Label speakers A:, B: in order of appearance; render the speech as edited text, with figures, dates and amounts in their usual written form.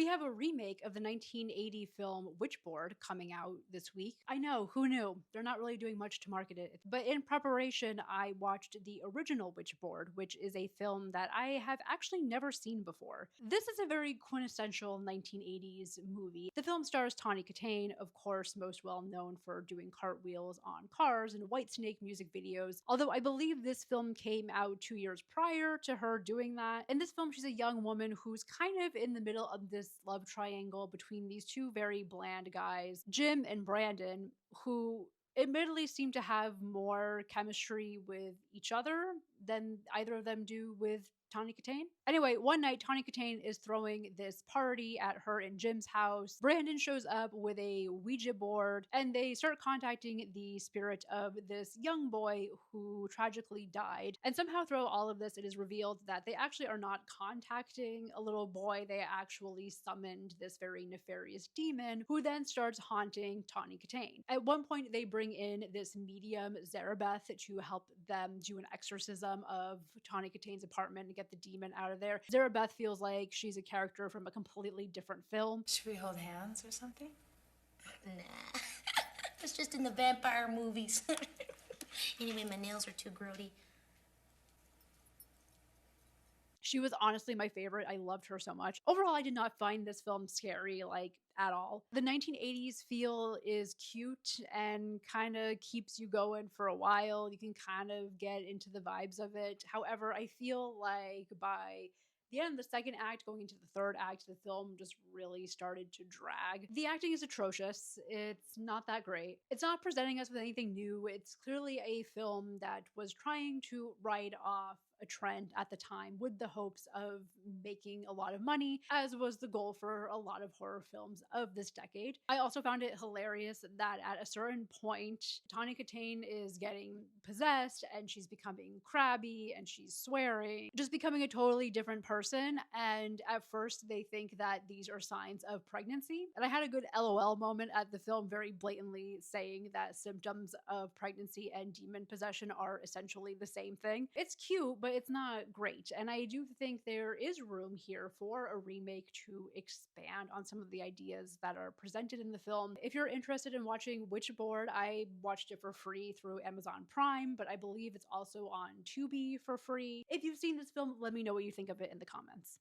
A: have a remake of the 1980 film Witchboard coming out this week. I know, who knew? They're not really doing much to market it. But in preparation, I watched the original Witchboard, which is a film that I have actually never seen before. This is a very quintessential 1980s movie. The film stars Tawny Kitaen, of course, most well known for doing cartwheels on cars and Whitesnake music videos, although I believe this film came out 2 years prior to her doing that. In this film, she's a young woman who's kind of in the middle of this love triangle between these two very bland guys, Jim and Brandon, who admittedly seem to have more chemistry with each other than either of them do with Tawny Kitaen. Anyway, one night Tawny Kitaen is throwing this party at her and Jim's house. Brandon shows up with a Ouija board and they start contacting the spirit of this young boy who tragically died. And somehow through all of this, it is revealed that they actually are not contacting a little boy. They actually summoned this very nefarious demon who then starts haunting Tawny Kitaen. At one point, they bring in this medium, Zarabeth, to help them do an exorcism of Tawny Kitaen's apartment and get the demon out of there. Zarabeth feels like she's a character from a completely different film.
B: Should we hold hands or something? Nah. It's just in the vampire movies. Anyway, my nails are too grody.
A: She was honestly my favorite. I loved her so much. Overall, I did not find this film scary, like, at all. The 1980s feel is cute and kind of keeps you going for a while. You can kind of get into the vibes of it. However, I feel like by the end of the second act, going into the third act, the film just really started to drag. The acting is atrocious. It's not that great. It's not presenting us with anything new. It's clearly a film that was trying to ride off a trend at the time with the hopes of making a lot of money, as was the goal for a lot of horror films of this decade. I also found it hilarious that at a certain point, Tawny Kitaen is getting possessed and she's becoming crabby and she's swearing, just becoming a totally different person. And at first, they think that these are signs of pregnancy. And I had a good LOL moment at the film, very blatantly saying that symptoms of pregnancy and demon possession are essentially the same thing. It's cute, but it's not great. And I do think there is room here for a remake to expand on some of the ideas that are presented in the film. If you're interested in watching Witchboard, I watched it for free through Amazon Prime, but I believe it's also on Tubi for free. If you've seen this film, let me know what you think of it in the comments.